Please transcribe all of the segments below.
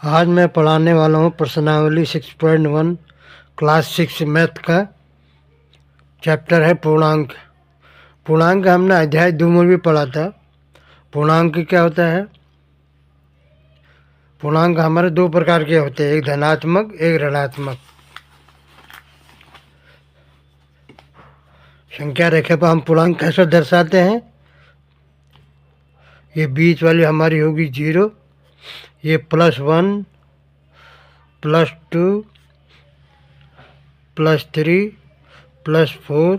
आज मैं पढ़ाने वाला हूँ प्रश्नावली 6.1 क्लास 6 मैथ का चैप्टर है पूर्णांक। पूर्णांक हमने अध्याय 2 में भी पढ़ा था। पूर्णांक क्या होता है? पूर्णांक हमारे दो प्रकार के होते हैं, एक धनात्मक एक ऋणात्मक। संख्या रेखा पर हम पूर्णांक कैसे दर्शाते हैं? ये बीच वाली हमारी होगी 0, ये +1 +2 +3 +4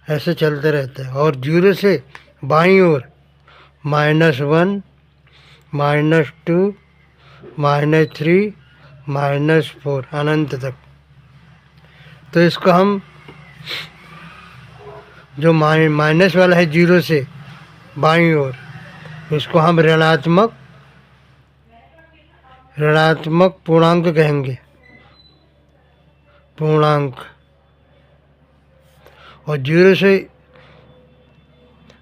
ऐसे चलते रहते हैं। और 0 से बाईं ओर -1 -2 -3 -4 अनंत तक। तो इसको हम जो माइनस वाला है 0 से बाईं ओर, उसको हम ऋणात्मक पूर्णांक कहेंगे, पूर्णांक। और 0 से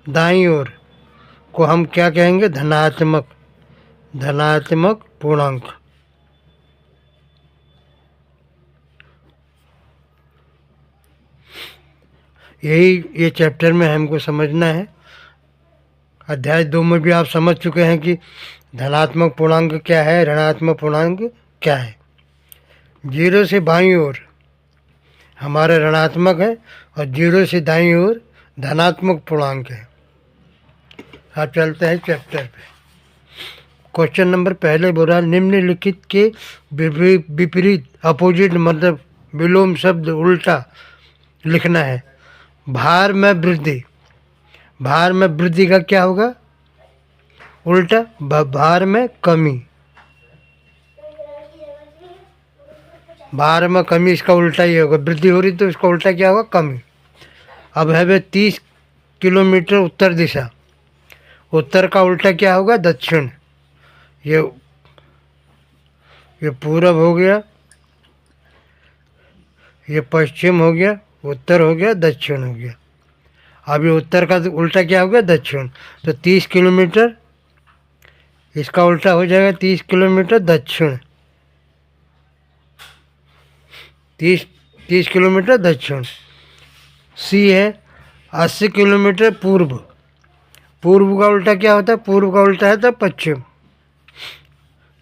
दाईं ओर को हम क्या कहेंगे? धनात्मक पूर्णांक। यही ये चैप्टर में हमको समझना है। अध्याय 2 में भी आप समझ चुके हैं कि धनात्मक पूर्णांक क्या है, ऋणात्मक पूर्णांक क्या है। 0 से बाईं ओर हमारा ऋणात्मक है और 0 से दाईं ओर धनात्मक पूर्णांक है। आप चलते हैं चैप्टर पे। क्वेश्चन नंबर पहले बोला, निम्नलिखित के विपरीत अपोजिट मतलब विलोम शब्द उल्टा लिखना है। भार में वृद्धि, भार में वृद्धि का क्या होगा उल्टा? भार में कमी। भार में कमी, इसका उल्टा ही होगा। वृद्धि हो रही तो इसका उल्टा क्या होगा? कमी। अब है वे 30 किलोमीटर उत्तर दिशा, उत्तर का उल्टा क्या होगा? दक्षिण। ये पूरब हो गया, ये पश्चिम हो गया, उत्तर हो गया, दक्षिण हो गया। अब ये उत्तर का उल्टा क्या हो गया? दक्षिण। तो 30 किलोमीटर, इसका उल्टा हो जाएगा 30 किलोमीटर दक्षिण। 30 किलोमीटर दक्षिण। सी है 80 किलोमीटर पूर्व, पूर्व का उल्टा क्या होता है? पूर्व का उल्टा है तो पश्चिम।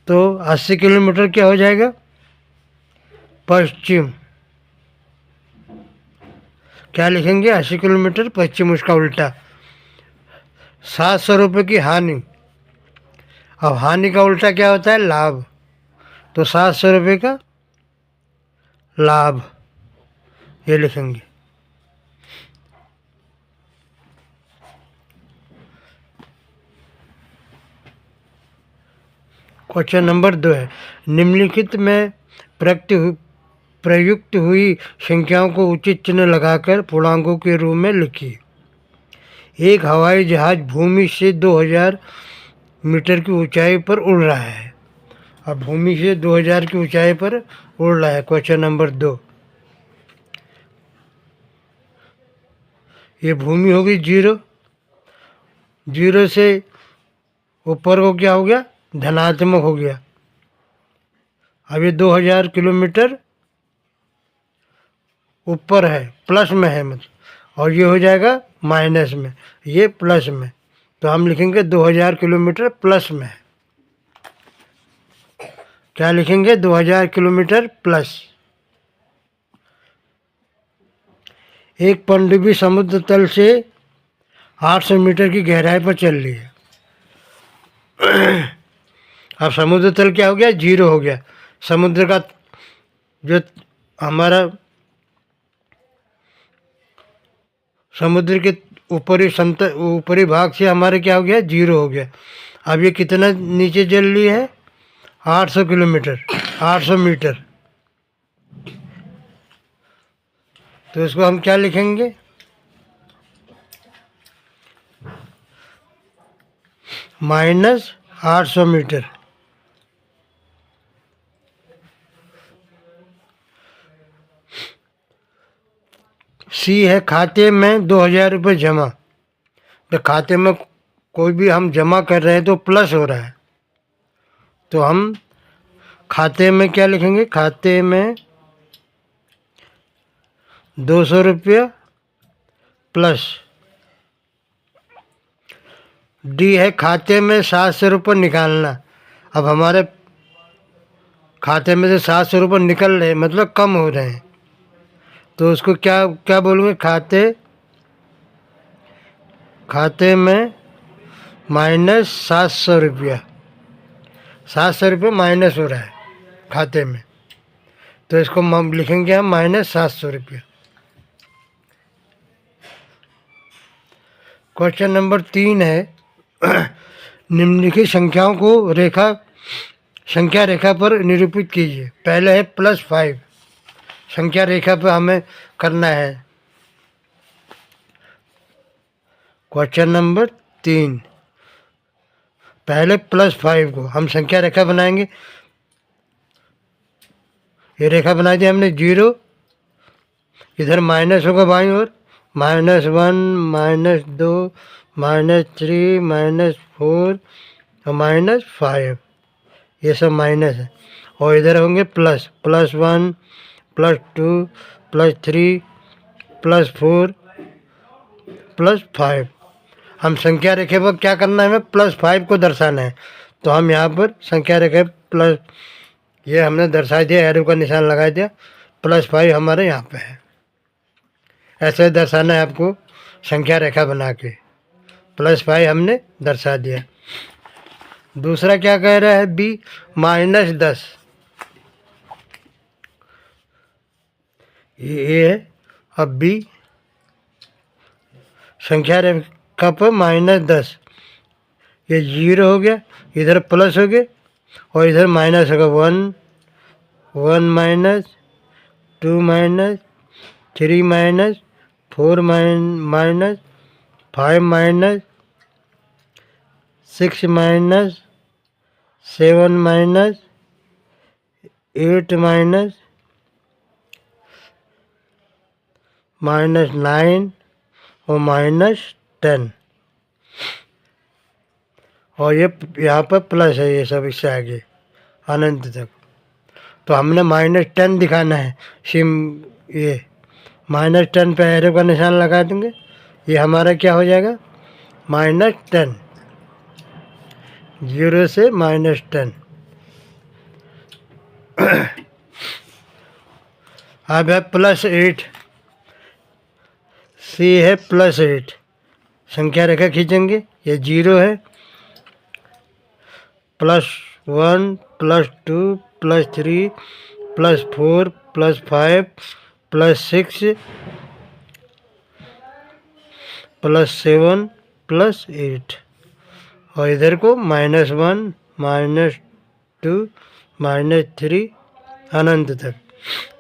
तो 80 किलोमीटर क्या हो जाएगा? पश्चिम। क्या लिखेंगे? 80 किलोमीटर पश्चिम, उसका उल्टा। 700 रुपये की हानि। अब हानि का उल्टा क्या होता है? लाभ। तो 700 रुपये का लाभ, ये लिखेंगे। क्वेश्चन नंबर 2 है, निम्नलिखित में प्रयुक्त हुई संख्याओं को उचित चिन्ह लगाकर पूर्णांकों के रूप में लिखिए। एक हवाई जहाज भूमि से 2000 मीटर की ऊंचाई पर उड़ रहा है। अब भूमि से 2000 की ऊंचाई पर उड़ रहा है। क्वेश्चन नंबर 2, ये भूमि होगी 0, 0 से ऊपर को क्या हो गया? धनात्मक हो गया। अब ये 2000 किलोमीटर ऊपर है, प्लस में है मतलब, और ये हो जाएगा माइनस में, ये प्लस में। तो हम लिखेंगे 2000 किलोमीटर प्लस में है। क्या लिखेंगे? 2000 किलोमीटर प्लस। एक पनडुब्बी समुद्र तल से 800 मीटर की गहराई पर चल रही है। अब समुद्र तल क्या हो गया? 0 हो गया। समुद्र का जो हमारा समुद्र के ऊपरी भाग से हमारे क्या हो गया? 0 हो गया। अब ये कितना नीचे चल रही है? 800 किलोमीटर, 800 मीटर। तो इसको हम क्या लिखेंगे? -800 मीटर। सी है खाते में 2000 रुपये जमा। तो खाते में कोई भी हम जमा कर रहे हैं तो प्लस हो रहा है, तो हम खाते में क्या लिखेंगे, खाते में 200 रुपया प्लस डी है खाते में 700 रुपये निकालना। अब हमारे खाते में से 700 रुपये निकल रहे मतलब कम हो रहे हैं, तो उसको क्या क्या बोलूँगे, खाते में माइनस 700 रुपया, 700 रुपये माइनस हो रहा है खाते में, तो इसको हम लिखेंगे हम माइनस 700 रुपया। क्वेश्चन नंबर 3 है निम्नलिखित संख्याओं को संख्या रेखा पर निरूपित कीजिए। पहले है +5, संख्या रेखा पर हमें करना है। क्वेश्चन नंबर 3, पहले +5 को हम संख्या रेखा बनाएंगे। ये रेखा बना दी हमने, 0, इधर माइनस होगा बाईं ओर, -1, -2, -3, -4 और -5, ये सब माइनस है। और इधर होंगे +1, +2, +3, +4, +5। हम संख्या रेखा पर क्या करना है, हमें +5 को दर्शाना है, तो हम यहाँ पर संख्या रेखा प्लस, ये हमने दर्शा दिया, एरो का निशान लगा दिया, +5 हमारे यहाँ पे है। ऐसे दर्शाना है आपको संख्या रेखा बना के, +5 हमने दर्शा दिया। दूसरा क्या कह रहा है, बी -10, ये है। अब बी संख्या रेखा पर -10, ये 0 हो गया, इधर प्लस हो गया और इधर माइनस होगा, 1, 1 -2 -3 -4 -5 -6 -7 -8 -9 और -10, और ये यहाँ पर प्लस है, ये सब इससे आगे अनंत तक। तो हमने -10 दिखाना है, ये -10 पे एरो का निशान लगा देंगे, ये हमारा क्या हो जाएगा, -10, 0 से -10। अब है +8, सी है +8, संख्या रेखा खींचेंगे, ये 0 है, +1, +2, +3, +4, +5, +6, +7, +8, और इधर को -1, -2, -3 अनंत तक।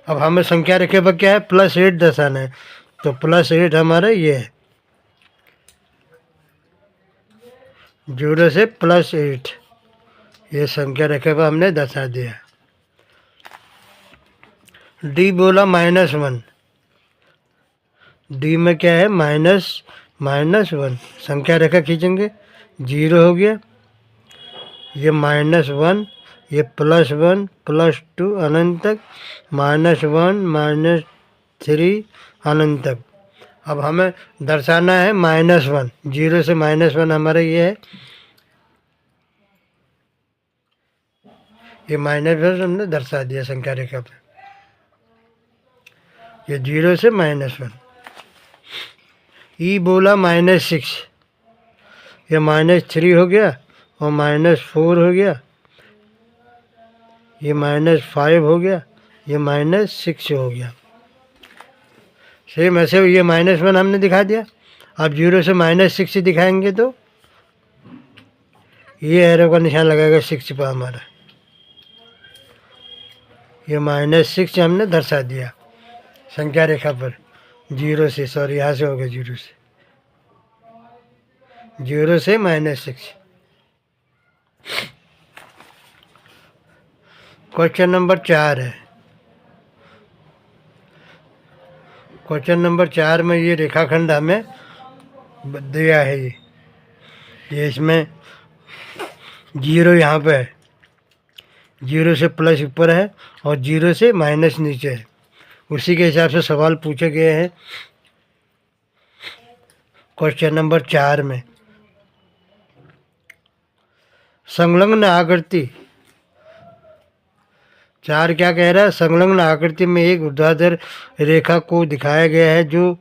अब हमें संख्या रेखा पर क्या है, +8 दर्शाना है, तो +8 हमारा ये है, 0 से +8, ये संख्या रेखा पर हमने दर्शा दिया। डी बोला -1, डी में क्या है, -1, संख्या रेखा खींचेंगे, 0 हो गया, ये -1, ये +1, +2 अनंत तक, -1, -3 अनंत तक। अब हमें दर्शाना है -1, 0 से -1 हमारा ये है, ये -1 हमने दर्शा दिया संख्या रेखा पे, ये 0 से -1। ई बोला -6, ये -3 हो गया और -4 हो गया, ये -5 हो गया, ये -6 हो गया। सेम ऐसे ये -1 हमने दिखा दिया। अब 0 से -6 दिखाएंगे तो ये एरो का निशान लगाएगा 6 पर हमारा, ये -6 हमने दर्शा दिया संख्या रेखा पर, 0 से, सॉरी यहाँ से हो गया, 0 से -6। क्वेश्चन नंबर 4 है। क्वेश्चन नंबर 4 में ये रेखाखंड हमें दिया है, ये इसमें 0 यहाँ पे है, जीरो से प्लस ऊपर है और जीरो से माइनस नीचे है। उसी के हिसाब से सवाल पूछे गए हैं क्वेश्चन नंबर 4 में। संलग्न आकृति 4 क्या कह रहा है? संलग्न आकृति में एक ऊर्ध्वाधर रेखा को दिखाया गया है जो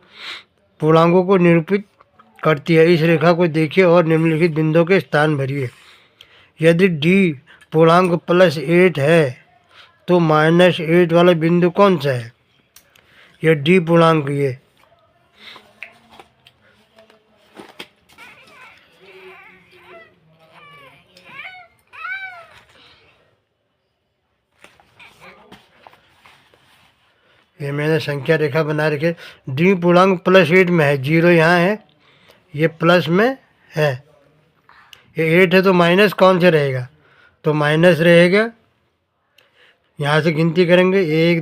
पूर्णांकों को निरूपित करती है। इस रेखा को देखिए और निम्नलिखित बिंदुओं के स्थान भरिए। यदि डी पूर्णांक +8 है तो -8 वाला बिंदु कौन सा है? यह डी पूर्णांक ये मैंने संख्या रेखा बना रखी है। डी पूर्णांक +8 में है, 0 यहाँ है, ये प्लस में है। ये 8 है तो माइनस कौन से रहेगा? तो माइनस रहेगा। यहाँ से गिनती करेंगे 1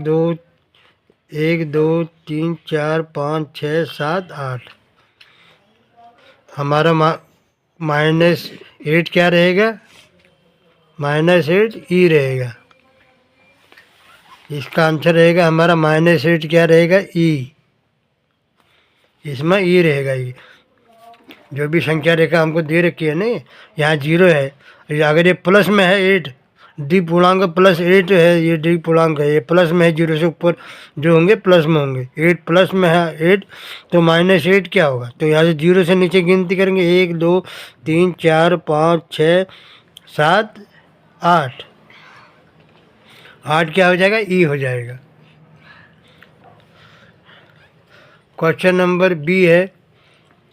2 3 4 5 6 7 8। हमारा -8 क्या रहेगा? -8 ई रहेगा। इसका आंसर रहेगा हमारा -8 क्या रहेगा? ई। इसमें ई रहेगा। ये जो भी संख्या रेखा हमको दे रखी है ना, यहाँ 0 है, अगर ये प्लस में है 8, डी पूर्णांक +8 है, ये डी पूर्णांक है, ये प्लस में है, 0 से ऊपर जो होंगे प्लस में होंगे। 8 प्लस में है 8 तो -8 क्या होगा? तो यहाँ से 0 से नीचे गिनती करेंगे 1 2 3 4 5 6 7 8। 8 क्या हो जाएगा? ई हो जाएगा। क्वेश्चन नंबर बी है,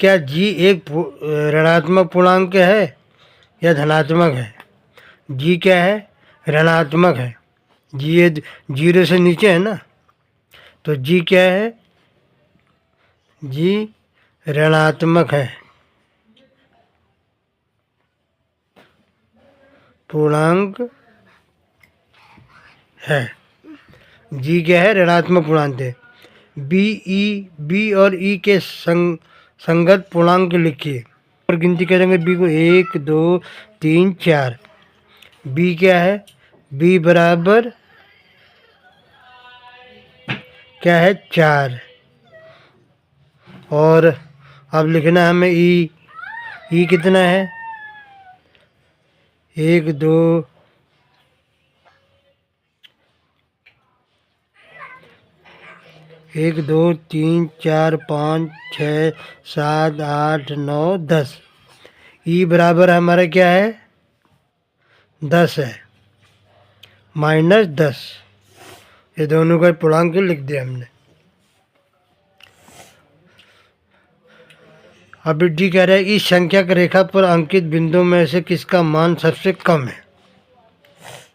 क्या जी एक ऋणात्मक पूर्णांक है या धनात्मक है? जी क्या है? ऋणात्मक है। जी ये 0 से नीचे है ना, तो जी क्या है? जी ऋणात्मक है, पूर्णांक है। जी क्या है? ऋणात्मक पूर्णांक है। बी और ई के संगत पूर्णांक लिखिए और गिनती करेंगे बी को 1 2 3 4। बी क्या है? बी बराबर क्या है? 4। और अब लिखना हमें ई। ई कितना है? 1 2 1 2 3 4 5 6 7 8 9 10। ई बराबर हमारा क्या है? 10 है, -10। ये दोनों का पूर्णांक लिख दिया हमने। अभी डी कह रहा है इस संख्या की रेखा पर अंकित बिंदुओं में से किसका मान सबसे कम है?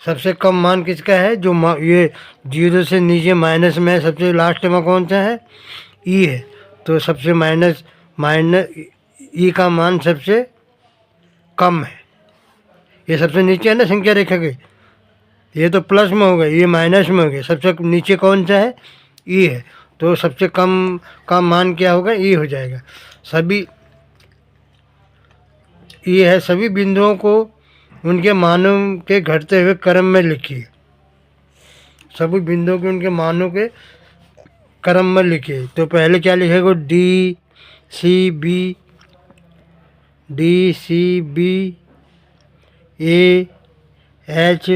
सबसे कम मान किसका है? जो ये 0 से नीचे माइनस में है, सबसे लास्ट में कौन सा है? ई है। तो सबसे माइनस ई का मान सबसे कम है। ये सबसे नीचे है ना संख्या रेखा के, ये तो प्लस में हो गए, ये माइनस में हो गए। सबसे नीचे कौन सा है? ई है। तो सबसे कम का मान क्या होगा? ई हो जाएगा। सभी ई है। सभी बिंदुओं को उनके मानों के घटते हुए क्रम में लिखिए। सभी बिंदुओं के उनके मानों के क्रम में लिखिए। तो पहले क्या लिखेगा? D C B A H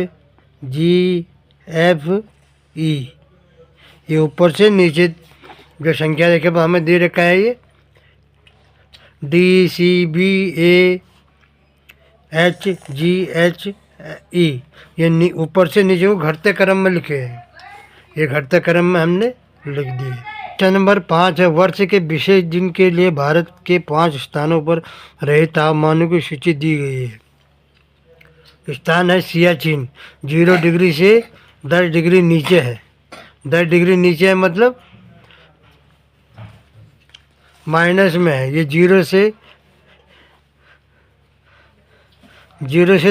G F E. ये ऊपर से नीचे जो संख्या रेखा पर हमें दे रखा है, ये D C B A H G H E, ये ऊपर से नीचे को घटते क्रम में लिखे हैं। ये घटते क्रम में हमने लिख दिए। क्वेश्चन नंबर 5 है, वर्ष के विशेष दिन के लिए भारत के 5 स्थानों पर रहे तापमानों की सूची दी गई है। स्थान है सियाचिन, 0 डिग्री से 10 डिग्री नीचे है। 10 डिग्री नीचे है मतलब माइनस में है। ये 0 से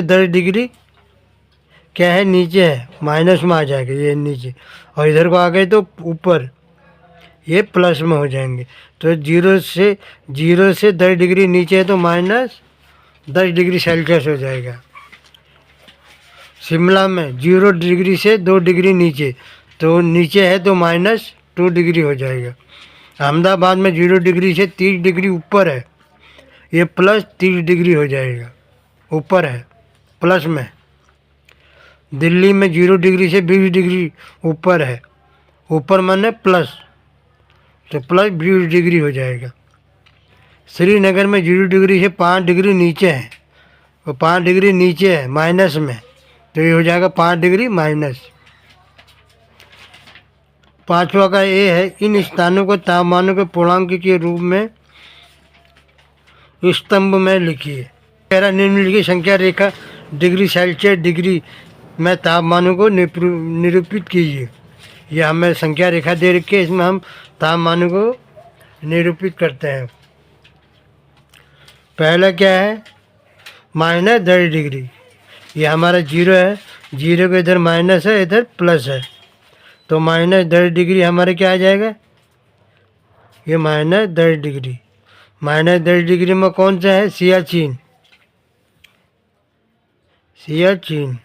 10 डिग्री क्या है? नीचे है, माइनस में आ जाएगा ये नीचे। और इधर को आ गए तो ऊपर, ये प्लस में हो जाएंगे। तो 0 से 10 डिग्री नीचे है तो -10 डिग्री सेल्सियस हो जाएगा। शिमला में 0 डिग्री से 2 डिग्री नीचे, तो नीचे है तो -2 डिग्री हो जाएगा। अहमदाबाद में 0 डिग्री से 30 डिग्री ऊपर है, ये +30 डिग्री हो जाएगा, ऊपर है प्लस में। दिल्ली में 0 डिग्री से 20 डिग्री ऊपर है, ऊपर माने प्लस, तो +20 डिग्री हो जाएगा। श्रीनगर में 0 डिग्री से 5 डिग्री नीचे है, वो 5 डिग्री नीचे है माइनस में, तो ये हो जाएगा 5 डिग्री माइनस। पांचवा का ये है, इन स्थानों को तापमानों के पूर्णांक के रूप में स्तंभ में लिखिए। पहला निम्नलिखित संख्या रेखा डिग्री सेल्सियस डिग्री में तापमानों को निरूपित कीजिए। यह हमें संख्या रेखा दे रखी है, इसमें हम तापमानों को निरूपित करते हैं। पहला क्या है, -10 डिग्री, ये हमारा 0 है, 0 के इधर माइनस है, इधर प्लस है, तो -10 डिग्री हमारे क्या आ जाएगा, ये -10 डिग्री। -10 डिग्री में कौन सा है, सियाचिन, सियाचिन।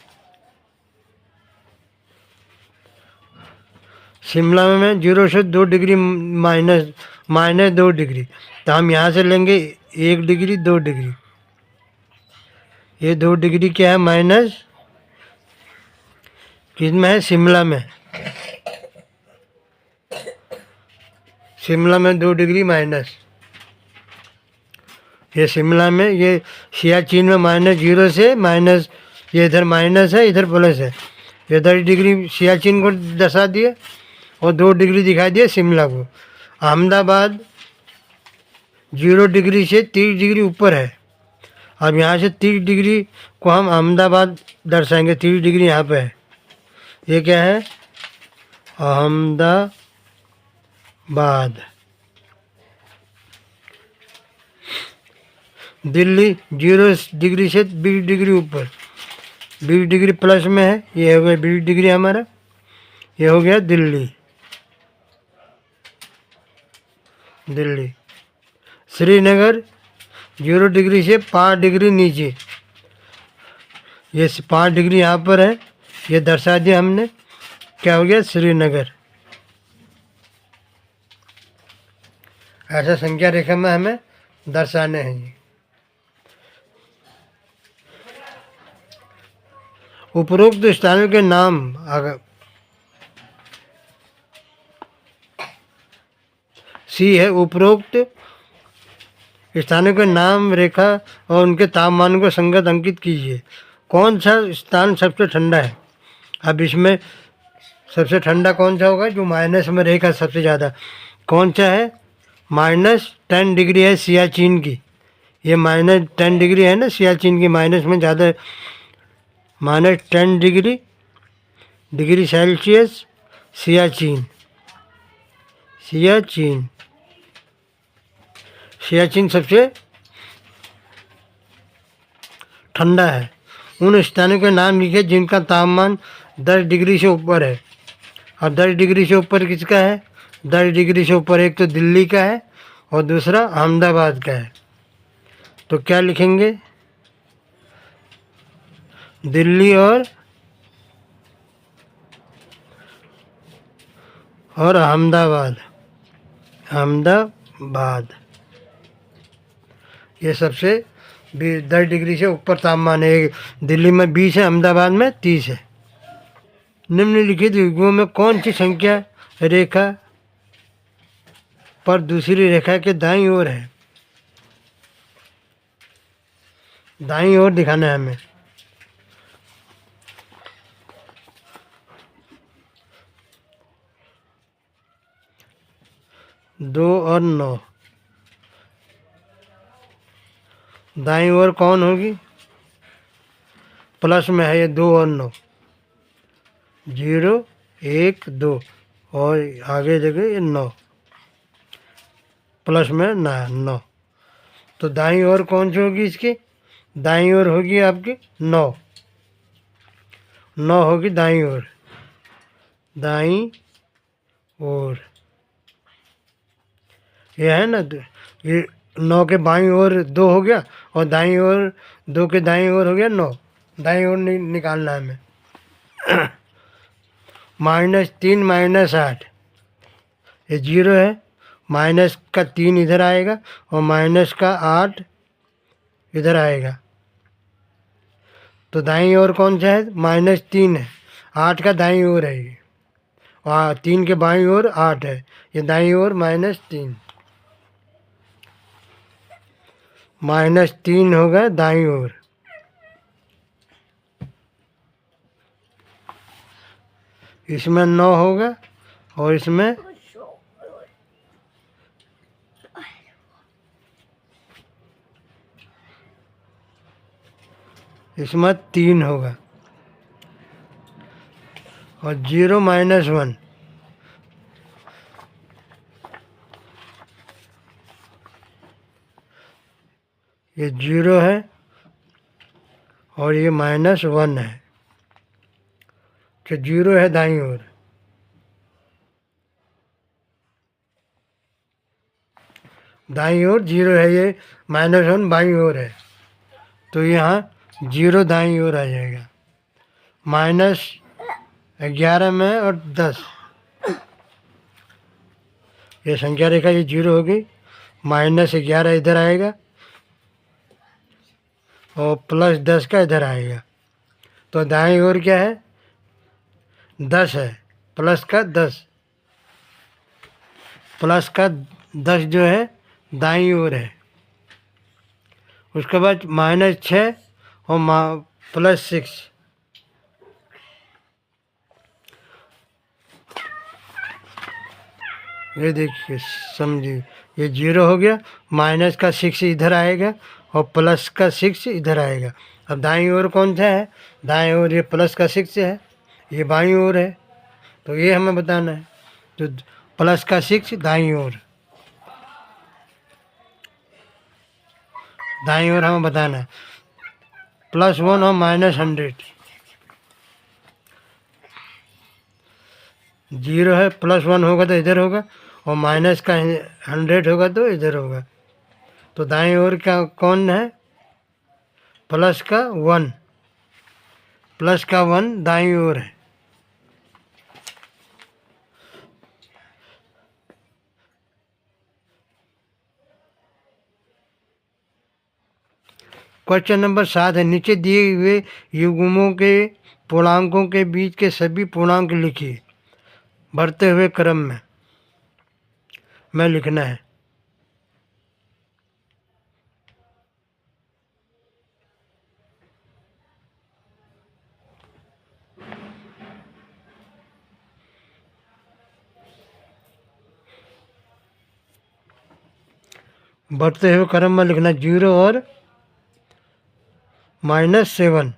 शिमला में 0 से 2 डिग्री -2 डिग्री, तो हम यहाँ से लेंगे 1 डिग्री 2 डिग्री, ये 2 डिग्री क्या है, माइनस किसमें है, शिमला में, शिमला में 2 डिग्री माइनस, ये शिमला में, ये सियाचिन में -0 से माइनस, ये इधर माइनस है इधर प्लस है, ये 10 डिग्री सियाचिन को दर्शा दिया और 2 डिग्री दिखा दिया शिमला को। अहमदाबाद 0 डिग्री से 30 डिग्री ऊपर है, अब यहाँ से 30 डिग्री को हम अहमदाबाद दर्शाएंगे, 30 डिग्री यहाँ पे है, ये क्या है, अहमदाबाद। दिल्ली 0 डिग्री से 20 डिग्री ऊपर, 20 डिग्री प्लस में है, ये हो गया 20 डिग्री हमारा, ये हो गया दिल्ली, दिल्ली। श्रीनगर 0 डिग्री से 5 डिग्री नीचे, ये 5 डिग्री यहाँ पर है, ये दर्शा दिया हमने, क्या हो गया, श्रीनगर। ऐसा संख्या रेखा में हमें दर्शाने हैं ये। उपरोक्त स्थानों के नाम, अगर सी है, उपरोक्त स्थानों के नाम रेखा और उनके तापमान को संगत अंकित कीजिए। कौन सा स्थान सबसे ठंडा है, अब इसमें सबसे ठंडा कौन सा होगा, जो माइनस में रहेगा सबसे ज़्यादा, कौन सा है, -10 डिग्री है सियाचिन की, ये -10 डिग्री है ना सियाचिन की, माइनस में ज़्यादा, -10 डिग्री सेल्सियस सियाचिन, सियाचिन, सियाचिन सबसे ठंडा है। उन स्थानों के नाम लिखे जिनका तापमान 10 डिग्री से ऊपर है। अब 10 डिग्री से ऊपर किसका है, 10 डिग्री से ऊपर एक तो दिल्ली का है और दूसरा अहमदाबाद का है, तो क्या लिखेंगे, दिल्ली और अहमदाबाद, अहमदाबाद, ये सबसे 10 डिग्री से ऊपर तापमान है। दिल्ली में 20 है, अहमदाबाद में 30 है। निम्नलिखित युगों में कौन सी संख्या रेखा पर दूसरी रेखा के दाईं ओर है, दाईं ओर दिखाना है हमें। दो और 9, दाईं ओर कौन होगी, प्लस में है ये 2 और 9, 0 1 2 और आगे जगह ये 9, प्लस में 9, तो दाईं ओर कौन सी होगी इसकी, दाईं ओर होगी आपकी 9, 9 होगी दाईं ओर, दाईं ओर, ये है ना, ये 9 के बाईं ओर 2 हो गया और दाईं ओर 2 के दाईं ओर हो गया 9, दाईं ओर निकालना है हमें। -3 -8 ये 0 है, माइनस का 3 इधर आएगा और माइनस का 8 इधर आएगा। तो दाईं ओर कौन सा है? -3 है, 8 का दाईं ओर है ये, और 3 के बाईं ओर 8 है, ये दाईं ओर -3, -3 होगा दाईं ओर। इसमें 9 होगा और इसमें इसमें 3 होगा और 0 -1 ये 0 है और ये -1 है, तो 0 है दाईं ओर। दाईं ओर 0 है, ये -1 बाईं ओर है, तो यहाँ 0 दाईं ओर आ जाएगा। -11 में और 10, ये संख्या रेखा ये 0 होगी, -11 इधर आएगा और +10 का इधर आएगा, तो दाईं ओर क्या है? 10 है, प्लस का 10 जो है दाईं ओर है। उसके बाद -6 और +6, ये देखिए समझिए, ये 0 हो गया, माइनस का 6 इधर आएगा और प्लस का 6 इधर आएगा। अब दाईं ओर कौन सा है? दाईं ओर ये प्लस का 6 है, ये बाईं ओर है, तो ये हमें बताना है। तो प्लस का 6 दाईं ओर, दाईं ओर हमें बताना है। +1 और -100, 0 है, +1 होगा तो इधर होगा और माइनस का 100 होगा तो इधर होगा। तो दाईं ओर क्या कौन है? प्लस का 1, प्लस का 1 दाईं ओर है। क्वेश्चन नंबर 7 है, नीचे दिए हुए युग्मों के पूर्णांकों के बीच के सभी पूर्णांक लिखिए बढ़ते हुए क्रम में लिखना है। बढ़ते हुए क्रम में लिखना, 0 और -7,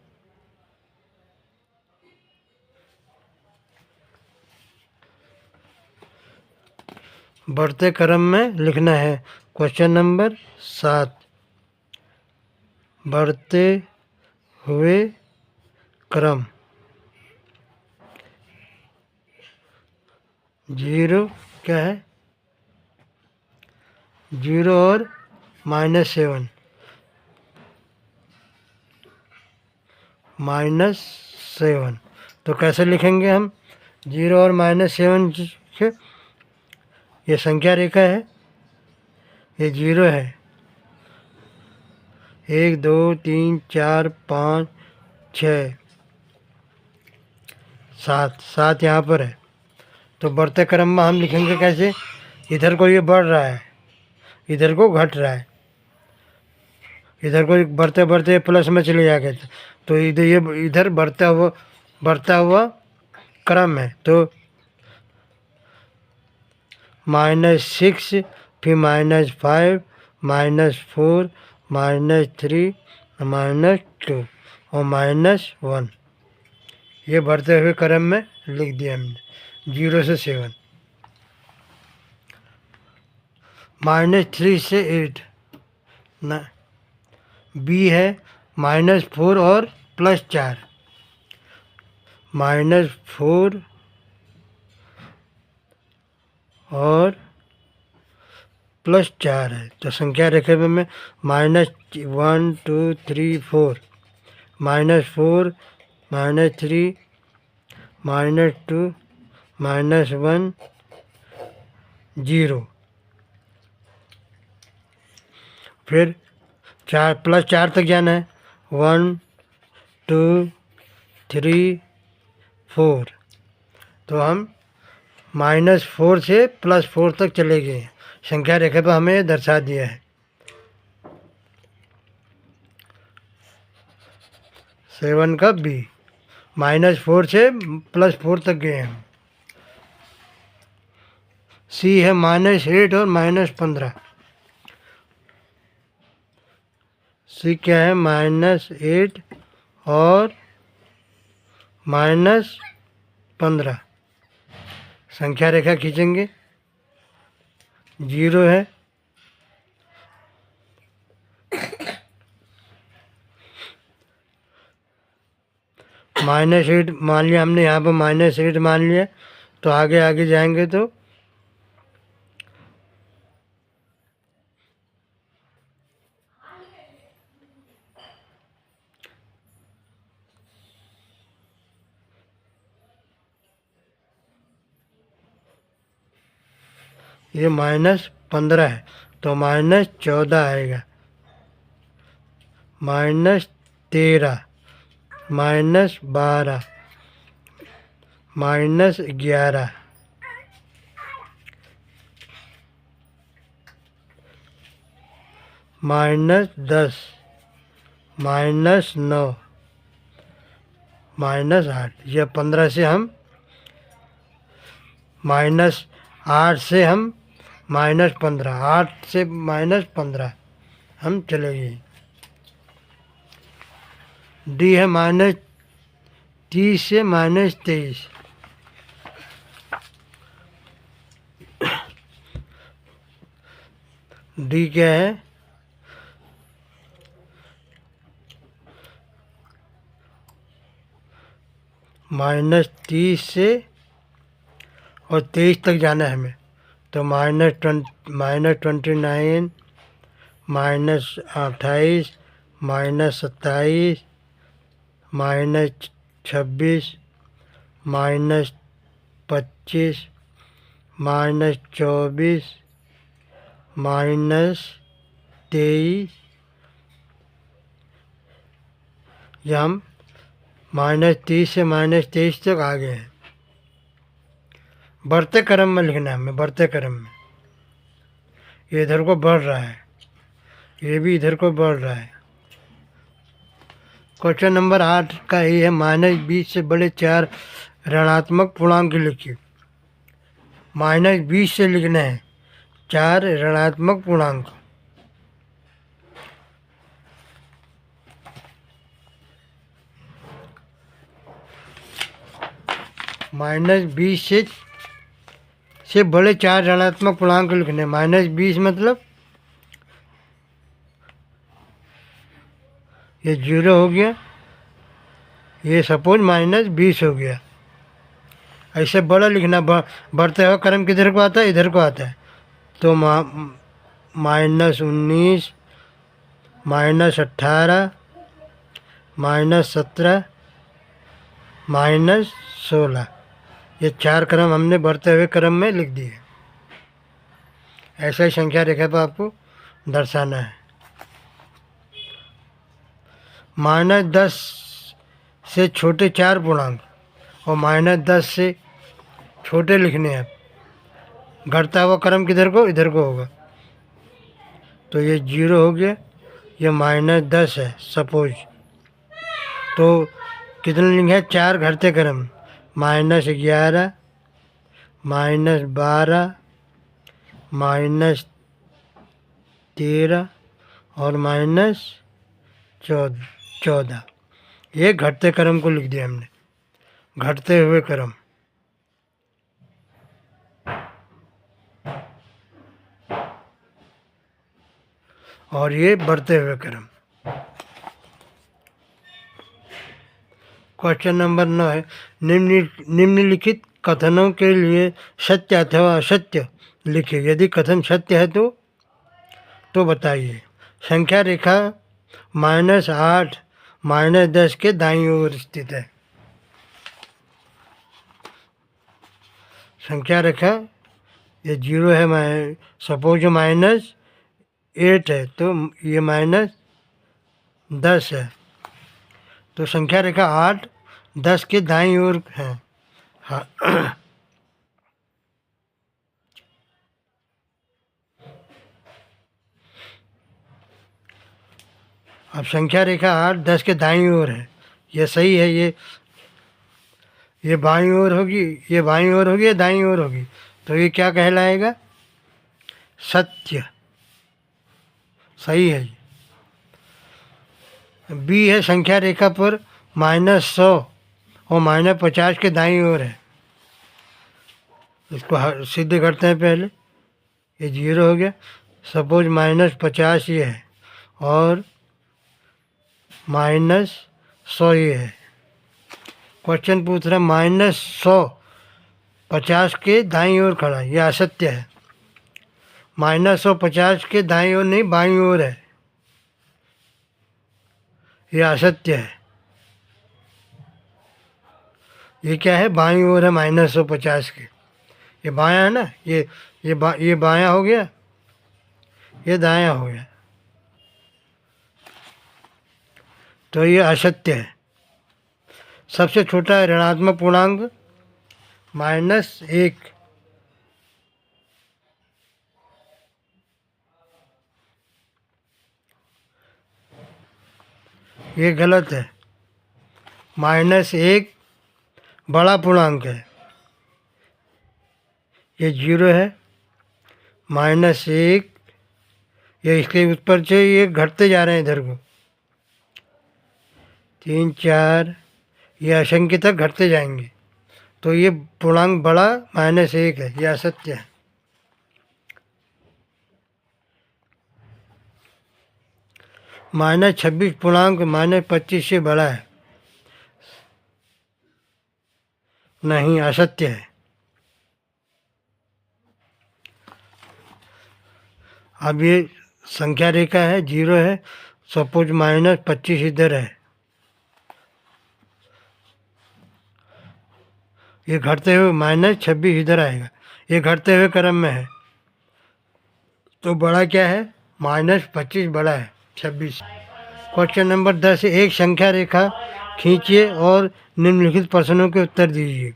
बढ़ते क्रम में लिखना है। क्वेश्चन नंबर 7, बढ़ते हुए क्रम, 0 क्या है? 0 और -7, -7, तो कैसे लिखेंगे हम? 0 और -7, ये संख्या रेखा है, ये 0 है, 1 2 3 4 5 6 7 यहाँ पर है। तो बढ़ते क्रम में हम लिखेंगे कैसे? इधर को ये बढ़ रहा है, इधर को घट रहा है, इधर को बढ़ते बढ़ते प्लस में चले जाएगा, तो इधर ये इधर बढ़ता हुआ क्रम है। तो -6, फिर -5, -4, -3, -2 और -1, ये बढ़ते हुए क्रम में लिख दिया हमने, 0 से 7। -3 से 8 ना, बी है -4 और +4, -4 और +4 है, तो संख्या रेखे में -1 2 3 4, -4 -3 -2 -1 0। फिर 4 +4 तक जाना है। 1 2 3 4। तो हम -4 से +4 तक चले गए हैं। संख्या रेखा पर हमें दर्शा दिया है। 7 का B। -4 से +4 तक गए हम। C है -8 और -15। C क्या है? -8 और -15। संख्या रेखा खींचेंगे। 0 है। -8 मान लिया हमने, यहाँ पर -8 मान लिया। तो आगे आगे जाएंगे तो ये -15 है तो -14 आएगा। -13 -12 -11 -10 -9 -8। यह 15 से हम -8 से हम -15, 8 से -15 हम चले गए। डी है -30 से -23। डी क्या है? -30 से और 23 तक जाना है हमें। तो -29 -28 -27 -26 -25 -24 -23। या हम -30 से -23 तक आ गए हैं। बढ़ते क्रम में लिखना है हमें, बढ़ते क्रम में। ये इधर को बढ़ रहा है, ये भी इधर को बढ़ रहा है। क्वेश्चन नंबर 8 का ये है, -20 से बड़े 4 ऋणात्मक पूर्णांक लिखिए। -20 से लिखना है 4 ऋणात्मक पूर्णांक। -20 से बड़े 4 ऋणात्मक पूर्णांक लिखने। -20 मतलब ये 0 हो गया, ये सपोज -20 हो गया। ऐसे बड़ा लिखना। बढ़ते हुए क्रम किधर को आता है? इधर को आता है। तो -19 -18 -17 -16। ये 4 क्रम हमने बढ़ते हुए क्रम में लिख दिए। ऐसा ही संख्या रेखा पर आपको दर्शाना है। -10 से छोटे 4 पूर्णांक और -10 से छोटे लिखने हैं। घटता हुआ क्रम किधर को? इधर को होगा। तो ये 0 हो गया, ये -10 है सपोज। तो कितने लिखे हैं? 4 घटते क्रम। -11 -12 -13 और -14। ये घटते क्रम को लिख दिया हमने, घटते हुए क्रम। और ये बढ़ते हुए क्रम। क्वेश्चन नंबर 9 है, निम्नलिखित कथनों के लिए सत्य अथवा असत्य लिखिए। यदि कथन सत्य है तो बताइए। संख्या रेखा -8 -10 के दाईं ओर स्थित है। संख्या रेखा ये 0 है, मैं सपोज -8 है तो ये -10 है, तो संख्या रेखा 8 10 के दाईं ओर है। हाँ अब संख्या रेखा 8 10 के दाईं ओर है, ये सही है। ये बाईं ओर होगी, ये बाईं ओर होगी, ये दाईं ओर होगी, तो ये क्या कहलाएगा? सत्य। सही है। बी है संख्या रेखा पर -100 और -50 के दाईं ओर है। इसको सिद्ध करते हैं पहले। ये 0 हो गया, सपोज -50 ये है और -100 ये है। क्वेश्चन पूछ रहा है -100 50 के दाईं ओर खड़ा है, ये असत्य है। -100 50 के दाईं ओर नहीं, बाईं ओर है, ये असत्य है। ये क्या है? बाईं ओर है -100 50 के। ये बायां है ना, ये बायां हो गया, ये दायां हो गया, तो ये असत्य है। सबसे छोटा है ऋणात्मक पूर्णांक -1। ये गलत है। -1 बड़ा पूर्णांक है, ये 0 है। -1 ये इसके ऊपर से ये घटते जा रहे हैं इधर को, 3 4 ये असंख्य तक घटते जाएंगे, तो ये पूर्णांक बड़ा -1 है, ये असत्य है। -26 पूर्णांक -25 से बड़ा है, नहीं, असत्य है। अब ये संख्या रेखा है, 0 है, सपोज -25 इधर है, ये घटते हुए -26 इधर आएगा, ये घटते हुए क्रम में है, तो बड़ा क्या है? -25 बड़ा है 26। क्वेश्चन नंबर 10, एक संख्या रेखा खींचिए और निम्नलिखित प्रश्नों के उत्तर दीजिए।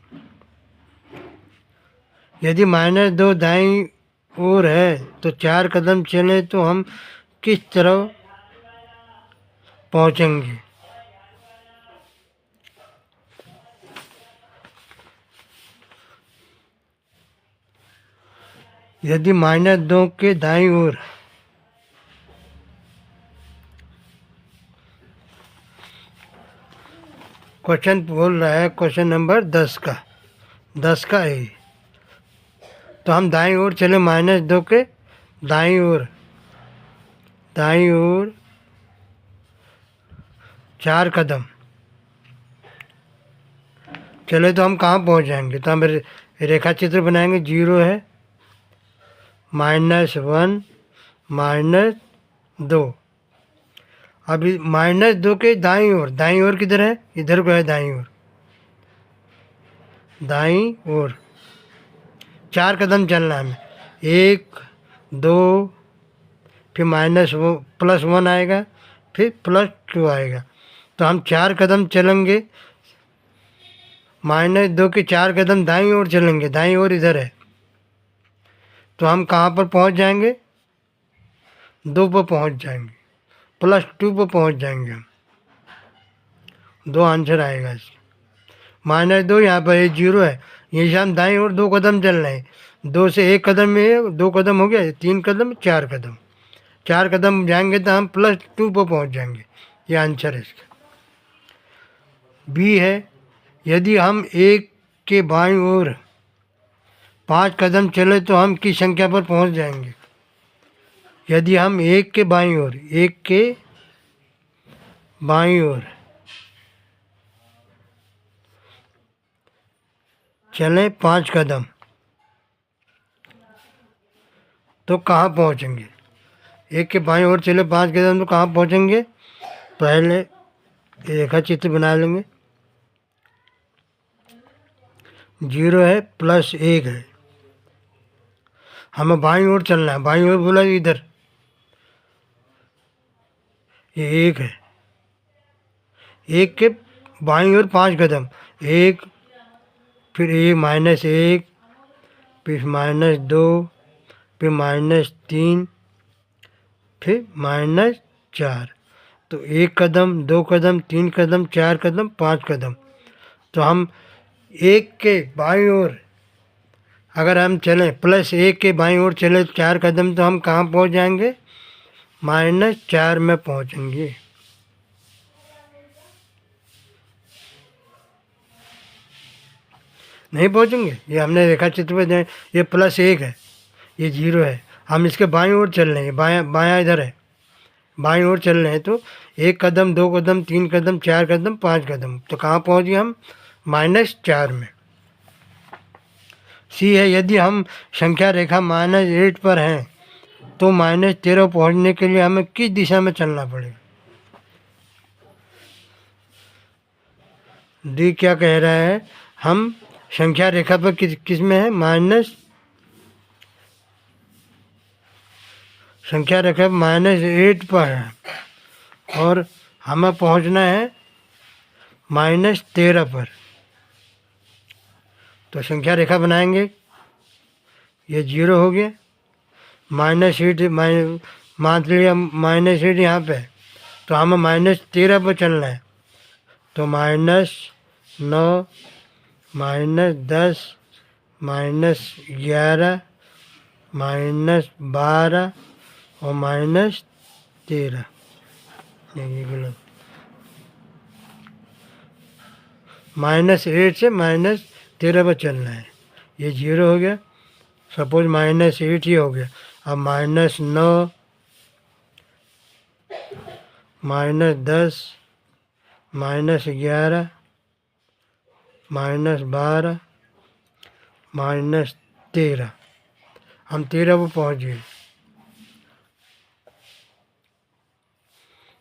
यदि -2 दाईं ओर है तो 4 कदम चलें तो हम किस तरफ पहुंचेंगे? यदि -2 के दाईं ओर, क्वेश्चन बोल रहा है क्वेश्चन नंबर 10 का है, तो हम दाईं ओर चले, -2 के दाईं ओर 4 कदम चले तो हम कहाँ पहुँच जाएंगे? तो हम रेखा चित्र बनाएंगे। 0 है, -1 -2। अभी -2 के दाईं ओर किधर है? इधर को है, दाईं ओर 4 कदम चलना है हमें, 1 2, फिर +1 आएगा, फिर +2 आएगा, तो हम 4 कदम चलेंगे। -2 के 4 कदम दाईं ओर चलेंगे, दाईं ओर इधर है, तो हम कहाँ पर पहुँच जाएंगे? 2 पर पहुँच जाएंगे, +2 पर पहुँच जाएंगे हम। 2 आंसर आएगा इसका। -2 यहाँ पर 0 है, ये से हम दाईं ओर 2 कदम चल रहे हैं, 2 से 1 कदम में 2 कदम हो गया, 3 कदम 4 कदम, 4 कदम जाएंगे तो हम +2 पर पहुँच जाएंगे, ये आंसर है इसका। बी है, यदि हम 1 के बाईं ओर 5 कदम चले तो हम किस संख्या पर पहुँच जाएंगे? यदि हम 1 के बाईं ओर चलें 5 कदम तो कहाँ पहुँचेंगे? 1 के बाईं ओर चले 5 कदम तो कहाँ पहुँचेंगे? पहले रेखा चित्र बना लेंगे। जीरो है, प्लस एक है। हमें बाईं ओर चलना है, बाईं ओर बोला इधर, ये एक है, एक के बाईं ओर 5 कदम, एक, फिर एक, माइनस एक, फिर माइनस दो, फिर माइनस तीन, फिर माइनस चार। तो एक कदम, दो कदम, तीन कदम, चार कदम, 5 कदम। तो हम एक के बाईं ओर अगर हम चलें, प्लस एक के बाईं ओर चले 4 कदम, तो हम कहाँ पहुँच जाएंगे? -4 में पहुँचेंगे। नहीं पहुँचेंगे? ये हमने रेखा चित्र में दें, ये प्लस एक है, ये जीरो है, हम इसके बाईं ओर चल रहे हैं, बायां बायां इधर है, बाईं ओर चल रहे हैं। तो एक कदम, दो कदम, तीन कदम, चार कदम, 5 कदम, तो कहाँ पहुँच गए हम? -4 में। सी है, यदि हम संख्या रेखा -8 पर हैं तो -13 पहुँचने के लिए हमें किस दिशा में चलना पड़ेगा? डी क्या कह रहा है? हम संख्या रेखा पर किस में है? संख्या रेखा -8 पर है और हमें पहुंचना है -13 पर। तो संख्या रेखा बनाएंगे, ये जीरो हो गया, -8 मान लिया -8 यहाँ पे, तो हमें -13 पर चलना है। तो -9, -10, -11, -12 और -13। ये गलत, -8 से -13 पर चलना है, ये जीरो हो गया। सपोज -8 ही हो गया। अब -9, -10, -11, -12, -13, हम 13 पर पहुँच गए।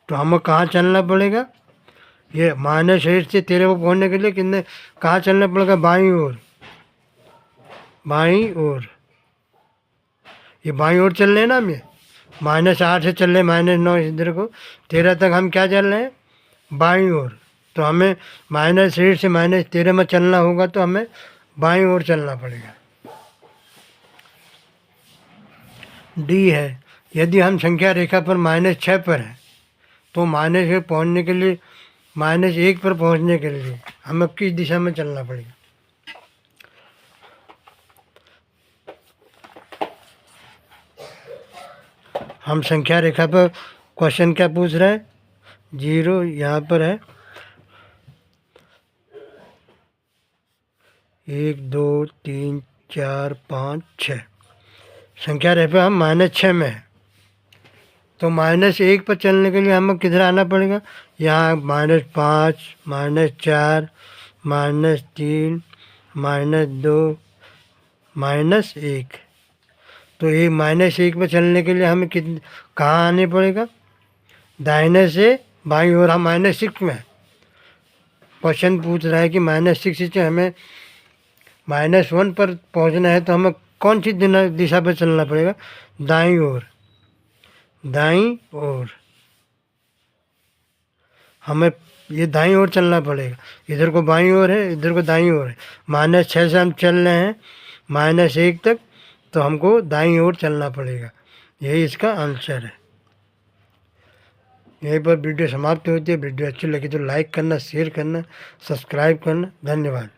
तो हमें कहाँ चलना पड़ेगा? ये -8 से 13 पर पहुँचने के लिए कितने, कहाँ चलना पड़ेगा? बाईं ओर, बाईं ओर, ये बाईं ओर चल रहे हैं ना हम, ये -8 से चल रहे हैं -9 इधर को, 13 तक हम क्या चल रहे हैं? बाईं ओर। तो हमें -8 से -13 में चलना होगा, तो हमें बाईं ओर चलना पड़ेगा। डी है, यदि हम संख्या रेखा पर -6 पर हैं तो -1 पहुँचने के लिए, -1 पर पहुँचने के लिए हमें किस दिशा में चलना पड़ेगा? हम संख्या रेखा पर क्वेश्चन क्या पूछ रहे हैं? जीरो यहाँ पर है, 1 2 3 4 5 6, संख्या रेखा पर हम -6 में है। तो -1 पर चलने के लिए हमें किधर आना पड़ेगा? यहाँ -5, -4, -3, -2, -1। तो ये -1 पर चलने के लिए हमें कहाँ आने पड़ेगा? दाहिने से बाईं ओर। हम -6 में, क्वेश्चन पूछ रहा है कि -6 से हमें -1 पर पहुंचना है, तो हमें कौन सी दिशा पर चलना पड़ेगा? दाईं ओर, दाईं ओर। हमें ये दाईं ओर चलना पड़ेगा, इधर को बाईं ओर है, इधर को दाईं ओर है। -6 से हम चल रहे हैं -1 तक, तो हमको दाईं ओर चलना पड़ेगा। यही इसका आंसर है। यहीं पर वीडियो समाप्त होती है। वीडियो अच्छी लगी तो लाइक करना, शेयर करना, सब्सक्राइब करना। धन्यवाद।